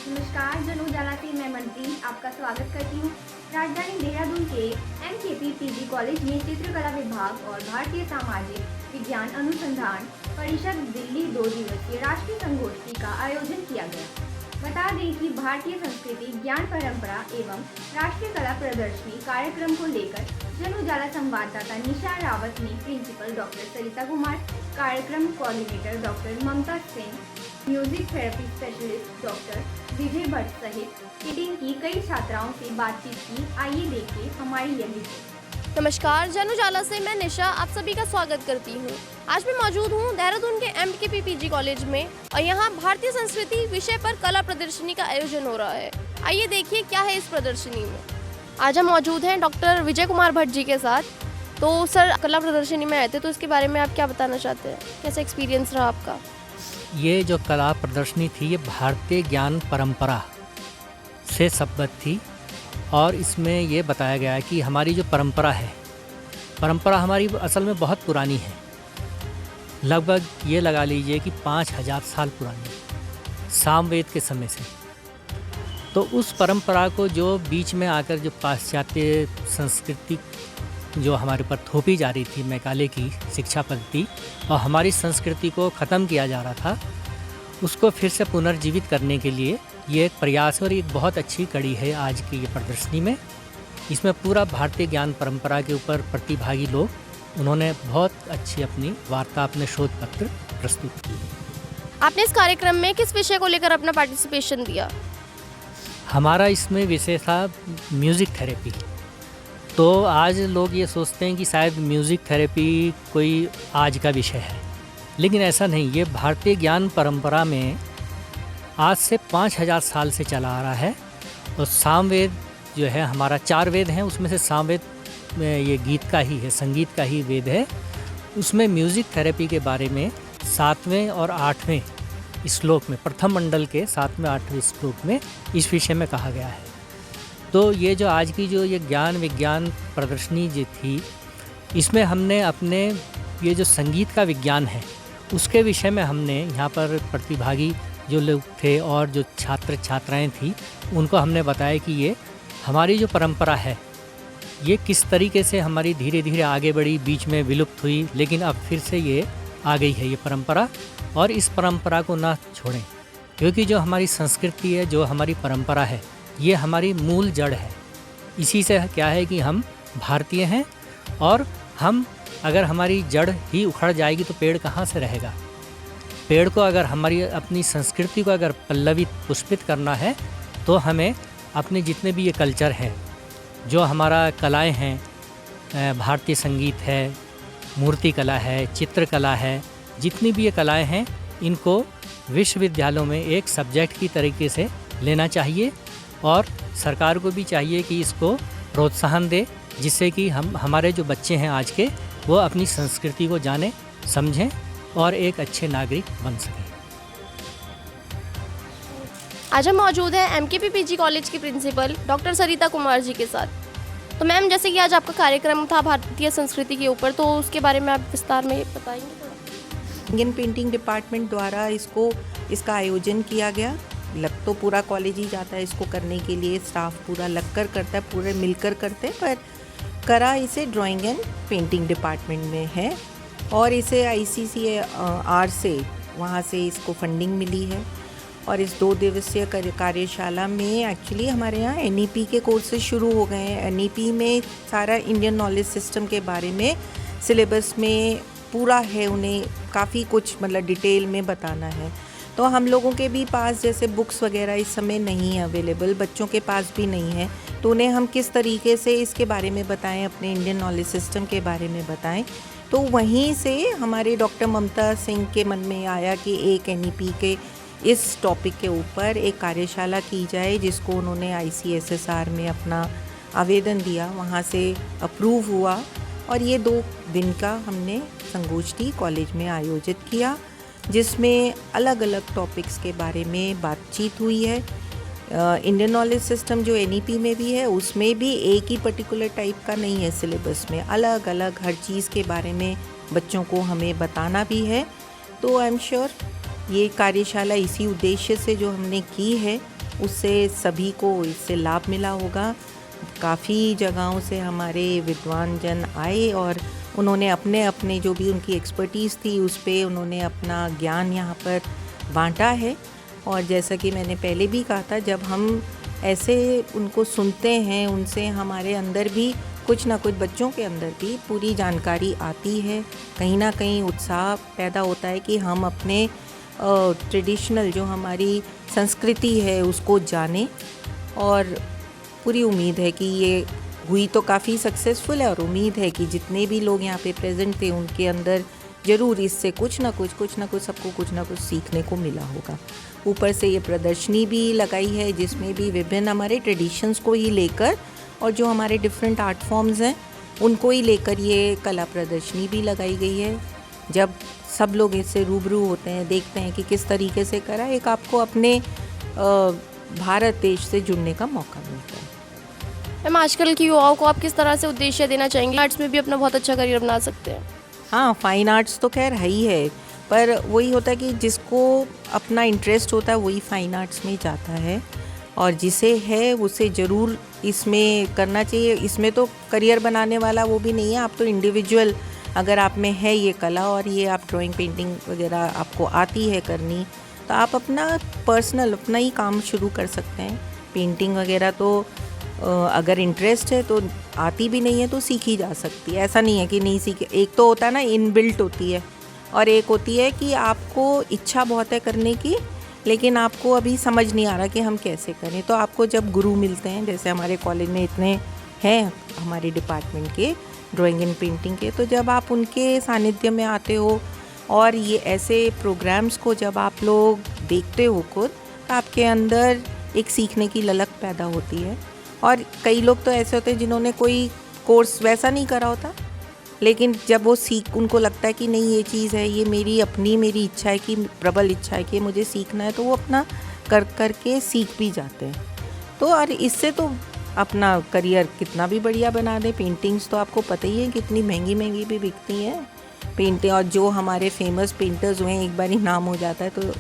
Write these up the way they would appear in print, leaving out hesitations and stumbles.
नमस्कार, जन उजाला से मैं मनप्रीत आपका स्वागत करती हूँ। राजधानी देहरादून के एमकेपी पीजी कॉलेज में चित्रकला विभाग और भारतीय सामाजिक विज्ञान अनुसंधान परिषद दिल्ली 2 दिवसीय राष्ट्रीय संगोष्ठी का आयोजन किया गया। बता दें कि भारतीय संस्कृति, ज्ञान परंपरा एवं राष्ट्रीय कला प्रदर्शनी कार्यक्रम को लेकर जन उजाला संवाददाता निशा रावत ने प्रिंसिपल डॉक्टर सरिता कुमार, कार्यक्रम कोऑर्डिनेटर डॉक्टर ममता Singh, music therapy specialist doctor Vijay Bhatt सहित किटिंग की कई छात्राओं से बातचीत की। आइए देखिए हमारी यह रिपोर्ट। नमस्कार, जन उजाला से मैं निशा आप सभी का स्वागत करती हूँ। आज मैं मौजूद हूँ देहरादून के एमकेपी पीजी कॉलेज में और यहाँ भारतीय संस्कृति विषय पर कला प्रदर्शनी का आयोजन हो रहा है। आइए देखिए क्या है इस प्रदर्शनी में। आज हम मौजूद हैं डॉक्टर विजय कुमार भट्ट जी के साथ। तो सर, कला प्रदर्शनी में आए थे, तो इसके बारे में आप क्या बताना चाहते हैं? कैसा एक्सपीरियंस रहा आपका? ये जो कला प्रदर्शनी थी ये भारतीय ज्ञान परंपरा से संबद्ध थी और इसमें ये बताया गया है कि हमारी जो परंपरा है, परंपरा हमारी असल में बहुत पुरानी है। लगभग ये लगा लीजिए कि 5000 साल पुरानी, सामवेद के समय से। तो उस परंपरा को जो बीच में आकर जो पाश्चात्य संस्कृति जो हमारे ऊपर थोपी जा रही थी, मैकाले की शिक्षा पद्धति, और हमारी संस्कृति को ख़त्म किया जा रहा था, उसको फिर से पुनर्जीवित करने के लिए ये एक प्रयास और एक बहुत अच्छी कड़ी है आज की ये प्रदर्शनी में। इसमें पूरा भारतीय ज्ञान परंपरा के ऊपर प्रतिभागी लोग उन्होंने बहुत अच्छी अपनी वार्ता, अपने शोध पत्र प्रस्तुत किए। आपने इस कार्यक्रम में किस विषय को लेकर अपना पार्टिसिपेशन दिया? हमारा इसमें विषय था म्यूज़िक थेरेपी। तो आज लोग ये सोचते हैं कि शायद म्यूज़िक थेरेपी कोई आज का विषय है, लेकिन ऐसा नहीं। ये भारतीय ज्ञान परंपरा में आज से 5000 साल से चला आ रहा है। और सामवेद जो है, हमारा 4 वेद हैं, उसमें से सामवेद में ये गीत का ही है, संगीत का ही वेद है। उसमें म्यूज़िक थेरेपी के बारे में 7वें और 8वें श्लोक में, प्रथम मंडल के 7वें 8वें श्लोक में इस विषय में कहा गया है। तो ये जो आज की जो ये ज्ञान विज्ञान प्रदर्शनी जो थी, इसमें हमने अपने ये जो संगीत का विज्ञान है उसके विषय में हमने यहाँ पर प्रतिभागी जो लोग थे और जो छात्र छात्राएं थी, उनको हमने बताया कि ये हमारी जो परंपरा है ये किस तरीके से हमारी धीरे धीरे आगे बढ़ी, बीच में विलुप्त हुई, लेकिन अब फिर से ये आ गई है ये परंपरा। और इस परंपरा को ना छोड़ें, क्योंकि जो हमारी संस्कृति है, जो हमारी परंपरा है, ये हमारी मूल जड़ है। इसी से क्या है कि हम भारतीय हैं, और हम अगर हमारी जड़ ही उखड़ जाएगी तो पेड़ कहाँ से रहेगा। पेड़ को अगर हमारी अपनी संस्कृति को अगर पल्लवित पुष्पित करना है तो हमें अपने जितने भी ये कल्चर हैं, जो हमारा कलाएं हैं, भारतीय संगीत है, मूर्ति कला है, चित्रकला है, जितनी भी ये कलाएं हैं, इनको विश्वविद्यालयों में एक सब्जेक्ट की तरीके से लेना चाहिए। और सरकार को भी चाहिए कि इसको प्रोत्साहन दे, जिससे कि हमारे जो बच्चे हैं आज के, वो अपनी संस्कृति को जानें, समझें और एक अच्छे नागरिक बन सकें। आज हम मौजूद हैं एमकेपी पीजी कॉलेज की प्रिंसिपल डॉक्टर सरिता कुमार जी के साथ। तो मैम, जैसे कि आज आपका कार्यक्रम था भारतीय संस्कृति के ऊपर, तो उसके बारे में आप विस्तार में बताएंगे थोड़ा? इंडियन पेंटिंग डिपार्टमेंट द्वारा इसका आयोजन किया गया। लग तो पूरा कॉलेज ही जाता है इसको करने के लिए, स्टाफ पूरा लगकर करता है, पूरे मिलकर करते हैं, पर करा इसे ड्राइंग एंड पेंटिंग डिपार्टमेंट में है। और इसे ICCAR से, वहाँ से इसको फंडिंग मिली है। और इस 2 दिवसीय कार्यशाला में एक्चुअली हमारे यहाँ NEP के कोर्सेज शुरू हो गए हैं। NEP में सारा इंडियन नॉलेज सिस्टम के बारे में सिलेबस में पूरा है, उन्हें काफ़ी कुछ मतलब डिटेल में बताना है। तो हम लोगों के भी पास जैसे बुक्स वगैरह इस समय नहीं है अवेलेबल, बच्चों के पास भी नहीं है, तो उन्हें हम किस तरीके से इसके बारे में बताएं, अपने इंडियन नॉलेज सिस्टम के बारे में बताएं। तो वहीं से हमारे डॉक्टर ममता सिंह के मन में आया कि एक NEP के इस टॉपिक के ऊपर एक कार्यशाला की जाए, जिसको उन्होंने ICSSR में अपना आवेदन दिया, वहाँ से अप्रूव हुआ। और ये 2 दिन का हमने संगोष्ठी कॉलेज में आयोजित किया, जिसमें अलग अलग टॉपिक्स के बारे में बातचीत हुई है। इंडियन नॉलेज सिस्टम जो NEP में भी है, उसमें भी एक ही पर्टिकुलर टाइप का नहीं है सिलेबस में, अलग अलग हर चीज़ के बारे में बच्चों को हमें बताना भी है। तो आई एम श्योर ये कार्यशाला इसी उद्देश्य से जो हमने की है उससे सभी को इससे लाभ मिला होगा। काफ़ी जगहों से हमारे विद्वान जन आए और उन्होंने अपने अपने जो भी उनकी एक्सपर्टीज़ थी उस पे उन्होंने अपना ज्ञान यहाँ पर बांटा है। और जैसा कि मैंने पहले भी कहा था, जब हम ऐसे उनको सुनते हैं, उनसे हमारे अंदर भी कुछ ना कुछ, बच्चों के अंदर भी पूरी जानकारी आती है, कहीं ना कहीं उत्साह पैदा होता है कि हम अपने ट्रेडिशनल जो हमारी संस्कृति है उसको जानें। और पूरी उम्मीद है कि ये हुई तो काफ़ी सक्सेसफुल है और उम्मीद है कि जितने भी लोग यहाँ पे प्रेजेंट थे उनके अंदर ज़रूर इससे कुछ ना कुछ सबको कुछ ना कुछ सीखने को मिला होगा। ऊपर से ये प्रदर्शनी भी लगाई है जिसमें भी विभिन्न हमारे ट्रेडिशंस को ही लेकर और जो हमारे डिफरेंट आर्ट फॉर्म्स हैं उनको ही लेकर ये कला प्रदर्शनी भी लगाई गई है। जब सब लोग इससे रूबरू होते हैं, देखते हैं कि किस तरीके से करा, एक आपको अपने भारत देश से जुड़ने का मौका मिलता है। मैम, आजकल की युवाओं को आप किस तरह से उद्देश्य देना चाहेंगे? आर्ट्स में भी अपना बहुत अच्छा करियर बना सकते हैं। हाँ, फाइन आर्ट्स तो खैर है ही है, पर वही होता है कि जिसको अपना इंटरेस्ट होता है वही फाइन आर्ट्स में जाता है और जिसे है उसे ज़रूर इसमें करना चाहिए। इसमें तो करियर बनाने वाला वो भी नहीं है, आप तो इंडिविजुअल, अगर आप में है ये कला और ये आप ड्राइंग पेंटिंग वगैरह आपको आती है करनी, तो आप अपना पर्सनल अपना ही काम शुरू कर सकते हैं। पेंटिंग वगैरह तो अगर इंटरेस्ट है तो आती भी नहीं है तो सीखी जा सकती है, ऐसा नहीं है कि नहीं सीखे। एक तो होता है ना इनबिल्ट होती है और एक होती है कि आपको इच्छा बहुत है करने की लेकिन आपको अभी समझ नहीं आ रहा कि हम कैसे करें। तो आपको जब गुरु मिलते हैं, जैसे हमारे कॉलेज में इतने हैं हमारे डिपार्टमेंट के ड्राइंग एंड पेंटिंग के, तो जब आप उनके सानिध्य में आते हो और ये ऐसे प्रोग्राम्स को जब आप लोग देखते हो खुद, तो आपके अंदर एक सीखने की ललक पैदा होती है। और कई लोग तो ऐसे होते हैं जिन्होंने कोई कोर्स वैसा नहीं करा होता, लेकिन जब वो उनको लगता है कि नहीं ये चीज़ है, ये मेरी इच्छा है, कि प्रबल इच्छा है कि मुझे सीखना है, तो वो अपना कर के सीख भी जाते हैं। तो और इससे तो अपना करियर कितना भी बढ़िया बना दे। पेंटिंग्स तो आपको पता ही है कितनी महंगी भी बिकती हैं पेंटिंग, और जो हमारे फेमस पेंटर्स हुए हैं एक बार ही नाम हो जाता है तो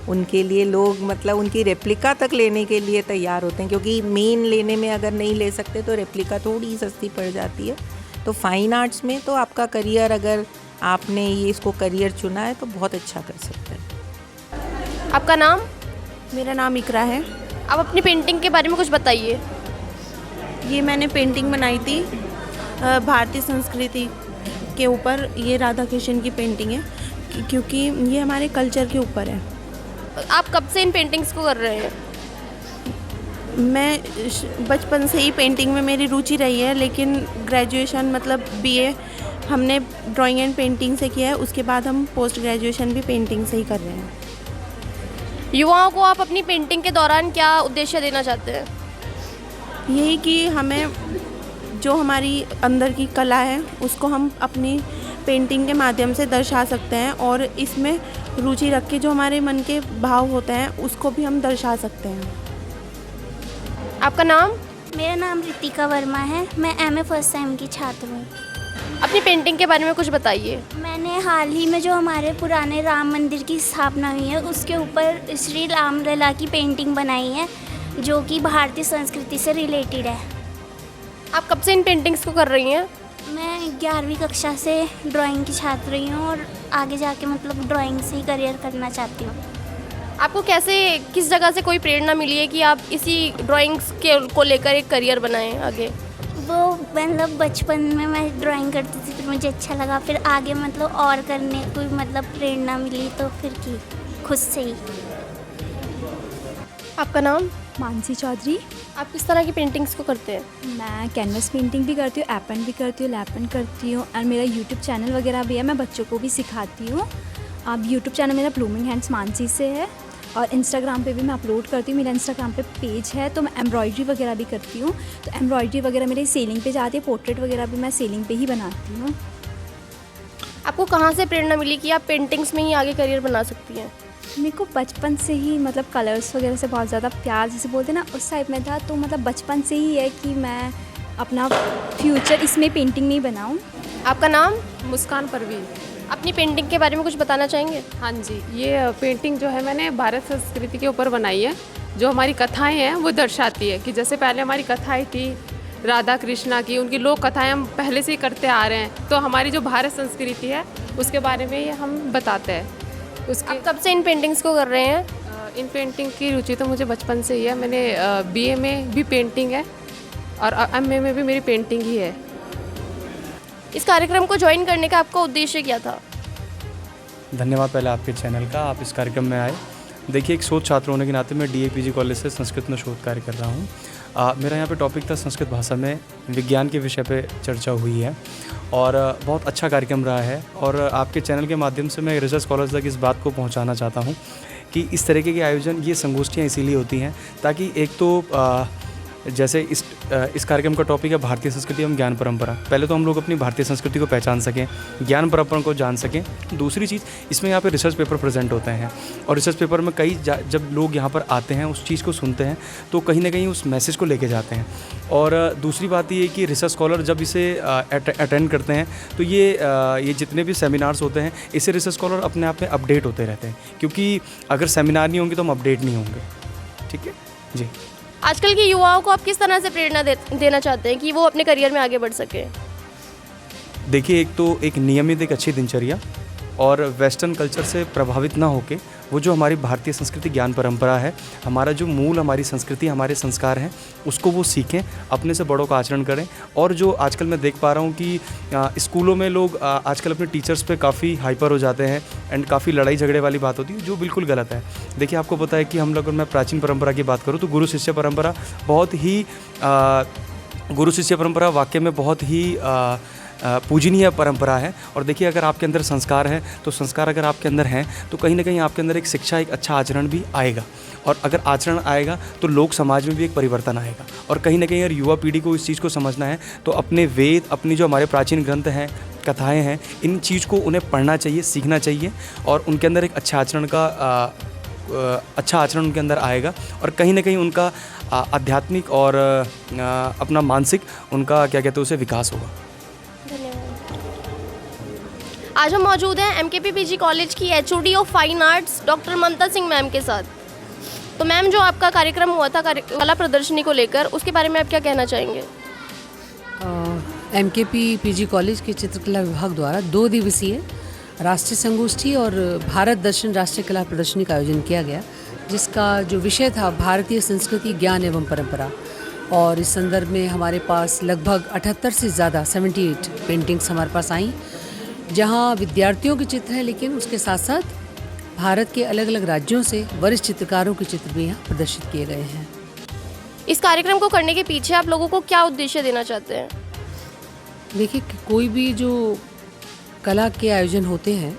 उनके लिए लोग मतलब उनकी रेप्लिका तक लेने के लिए तैयार होते हैं, क्योंकि मेन लेने में अगर नहीं ले सकते तो रेप्लिका थोड़ी सस्ती पड़ जाती है। तो फाइन आर्ट्स में तो आपका करियर, अगर आपने ये इसको करियर चुना है तो बहुत अच्छा कर सकते हैं। आपका नाम? मेरा नाम इकरा है। आप अपनी पेंटिंग के बारे में कुछ बताइए। ये मैंने पेंटिंग बनाई थी भारतीय संस्कृति के ऊपर। ये राधा कृष्ण की पेंटिंग है क्योंकि ये हमारे कल्चर के ऊपर है। आप कब से इन पेंटिंग्स को कर रहे हैं? मैं बचपन से ही पेंटिंग में मेरी रुचि रही है, लेकिन ग्रेजुएशन मतलब बीए हमने ड्राइंग एंड पेंटिंग से किया है। उसके बाद हम पोस्ट ग्रेजुएशन भी पेंटिंग से ही कर रहे हैं। युवाओं को आप अपनी पेंटिंग के दौरान क्या उद्देश्य देना चाहते हैं? यही कि हमें जो हमारी अंदर की कला है उसको हम अपनी पेंटिंग के माध्यम से दर्शा सकते हैं और इसमें रुचि रख के जो हमारे मन के भाव होते हैं उसको भी हम दर्शा सकते हैं। आपका नाम? मेरा नाम रितिका वर्मा है। मैं एमए फर्स्ट सेम की छात्र हूँ। अपनी पेंटिंग के बारे में कुछ बताइए। मैंने हाल ही में जो हमारे पुराने राम मंदिर की स्थापना हुई है उसके ऊपर श्री राम लला की पेंटिंग बनाई है जो कि भारतीय संस्कृति से रिलेटेड है। आप कब से इन पेंटिंग्स को कर रही हैं? मैं 11वीं कक्षा से ड्राइंग की छात्र रही हूँ और आगे जाके मतलब ड्राइंग से ही करियर करना चाहती हूँ। आपको किस जगह से कोई प्रेरणा मिली है कि आप इसी ड्राइंग्स को लेकर एक करियर बनाएं आगे? वो मतलब बचपन में मैं ड्राइंग करती थी, फिर मुझे अच्छा लगा, फिर आगे मतलब और करने को मतलब प्रेरणा मिली तो फिर की खुद से ही। आपका नाम? मानसी चौधरी। आप किस तरह की पेंटिंग्स को करते हैं? मैं कैनवस पेंटिंग भी करती हूँ, एपन भी करती हूँ, लैपन करती हूँ और मेरा यूट्यूब चैनल वगैरह भी है। मैं बच्चों को भी सिखाती हूँ। अब यूट्यूब चैनल मेरा ब्लूमिंग हैंड्स मानसी से है और इंस्टाग्राम पे भी मैं अपलोड करती हूँ। मेरा इंस्टाग्राम पे पेज है, तो मैं एम्ब्रॉयडरी वगैरह भी करती हूँ। तो एम्ब्रॉयडरी वगैरह मेरी सेलिंग पे जाती है, पोर्ट्रेट वगैरह भी मैं सेलिंग पे ही बनाती हूँ। आपको कहाँ से प्रेरणा मिली कि आप पेंटिंग्स में ही आगे करियर बना सकती हैं? मेरे को बचपन से ही मतलब कलर्स वगैरह से बहुत ज़्यादा प्यार, जैसे बोलते हैं ना, उस टाइप में था। तो मतलब बचपन से ही है कि मैं अपना फ्यूचर इसमें पेंटिंग में ही बनाऊँ। आपका नाम? मुस्कान परवीन। अपनी पेंटिंग के बारे में कुछ बताना चाहेंगे? हाँ जी, ये पेंटिंग जो है मैंने भारत संस्कृति के ऊपर बनाई है। जो हमारी कथाएं हैं वो दर्शाती है कि जैसे पहले हमारी कथाएं थी राधा कृष्णा की, उनकी लोक कथाएं हम पहले से ही करते आ रहे हैं, तो हमारी जो भारत संस्कृति है उसके बारे में ये हम बताते हैं। उसके आप कब से इन पेंटिंग्स को कर रहे हैं? इन पेंटिंग की रुचि तो मुझे बचपन से ही है। मैंने बीए में भी पेंटिंग है और एमए में भी मेरी पेंटिंग ही है। इस कार्यक्रम को ज्वाइन करने का आपका उद्देश्य क्या था? धन्यवाद पहले आपके चैनल का, आप इस कार्यक्रम में आए। देखिए, एक शोध छात्र होने के नाते मैं DAPG कॉलेज से संस्कृत में शोध कार्य कर रहा हूँ। मेरा यहाँ पे टॉपिक था संस्कृत भाषा में विज्ञान के विषय पे चर्चा हुई है और बहुत अच्छा कार्यक्रम रहा है। और आपके चैनल के माध्यम से मैं रिसर्च स्कॉलर्स तक इस बात को पहुँचाना चाहता हूँ कि इस तरीके के आयोजन, ये संगोष्ठियाँ इसीलिए होती हैं ताकि एक तो जैसे इस कार्यक्रम का टॉपिक है भारतीय संस्कृति एवं ज्ञान परंपरा। पहले तो हम लोग अपनी भारतीय संस्कृति को पहचान सकें, ज्ञान परंपरा को जान सकें। दूसरी चीज़, इसमें यहाँ पे रिसर्च पेपर प्रेजेंट होते हैं और रिसर्च पेपर में जब लोग यहाँ पर आते हैं, उस चीज़ को सुनते हैं तो कहीं ना कहीं उस मैसेज को लेके जाते हैं। और दूसरी बात ये कि रिसर्च स्कॉलर जब इसे अटेंड करते हैं तो ये जितने भी सेमिनार्स होते हैं, इससे रिसर्च स्कॉलर अपने आप में अपडेट होते रहते हैं, क्योंकि अगर सेमिनार नहीं होंगे तो हम अपडेट नहीं होंगे। ठीक है जी। आजकल के युवाओं को आप किस तरह से प्रेरणा देना चाहते हैं कि वो अपने करियर में आगे बढ़ सके? देखिए, एक तो एक नियमित एक अच्छी दिनचर्या और वेस्टर्न कल्चर से प्रभावित ना होके वो जो हमारी भारतीय संस्कृति ज्ञान परंपरा है, हमारा जो मूल, हमारी संस्कृति, हमारे संस्कार हैं, उसको वो सीखें, अपने से बड़ों का आचरण करें। और जो आजकल मैं देख पा रहा हूँ कि स्कूलों में लोग आजकल अपने टीचर्स पे काफ़ी हाइपर हो जाते हैं एंड काफ़ी लड़ाई झगड़े वाली बात होती है, जो बिल्कुल गलत है। देखिए, आपको पता है कि हम लोग, अगर मैं प्राचीन परंपरा की बात करूँ तो गुरु शिष्य परंपरा बहुत ही गुरु शिष्य परंपरा वाकई में बहुत ही पूजनीय परंपरा है। और देखिए, अगर आपके अंदर संस्कार है तो संस्कार अगर आपके अंदर हैं तो कहीं ना कहीं आपके अंदर एक शिक्षा, एक अच्छा आचरण भी आएगा। और अगर आचरण आएगा तो लोक समाज में भी एक परिवर्तन आएगा। और कहीं ना कहीं अगर युवा पीढ़ी को इस चीज़ को समझना है तो अपने वेद, अपनी जो हमारे प्राचीन ग्रंथ हैं, कथाएँ हैं, इन चीज़ को उन्हें पढ़ना चाहिए, सीखना चाहिए और उनके अंदर एक अच्छा आचरण उनके अंदर आएगा और कहीं ना कहीं उनका आध्यात्मिक और अपना मानसिक, उनका क्या कहते हैं, उसे विकास होगा। आज हम मौजूद हैं MKPPG कॉलेज की HOD of fine arts doctor Mamata Singh ma'am के साथ। तो मैम, जो आपका कार्यक्रम हुआ था कला प्रदर्शनी को लेकर, उसके बारे में आप क्या कहना चाहेंगे? MKPPG कॉलेज के चित्रकला विभाग द्वारा 2 दिवसीय राष्ट्रीय संगोष्ठी और भारत दर्शन राष्ट्रीय कला प्रदर्शनी का आयोजन किया गया, जिसका जो विषय था भारतीय संस्कृति ज्ञान एवं परंपरा। और इस संदर्भ में हमारे पास लगभग 78 से ज़्यादा 78 पेंटिंग्स हमारे पास आई, जहां विद्यार्थियों के चित्र हैं, लेकिन उसके साथ साथ भारत के अलग अलग राज्यों से वरिष्ठ चित्रकारों के चित्र भी यहाँ प्रदर्शित किए गए हैं। इस कार्यक्रम को करने के पीछे आप लोगों को क्या उद्देश्य देना चाहते हैं? देखिए, कोई भी जो कला के आयोजन होते हैं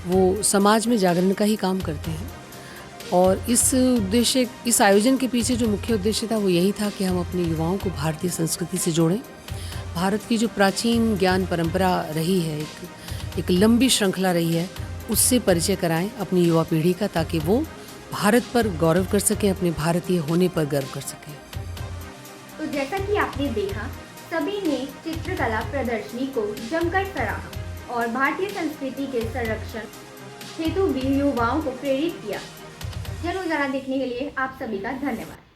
वो समाज में जागरण का ही काम करते हैं और इस आयोजन के पीछे जो मुख्य उद्देश्य था वो यही था कि हम अपने युवाओं को भारतीय संस्कृति से जोड़ें। भारत की जो प्राचीन ज्ञान परंपरा रही है, एक लंबी श्रृंखला रही है, उससे परिचय कराएं अपनी युवा पीढ़ी का, ताकि वो भारत पर गौरव कर सकें, अपने भारतीय होने पर गर्व कर सकें। तो जैसा कि आपने देखा, सभी ने चित्रकला प्रदर्शनी को जमकर सराहा और भारतीय संस्कृति के संरक्षण हेतु भी युवाओं को प्रेरित किया। जन उजाला देखने के लिए आप सभी का धन्यवाद।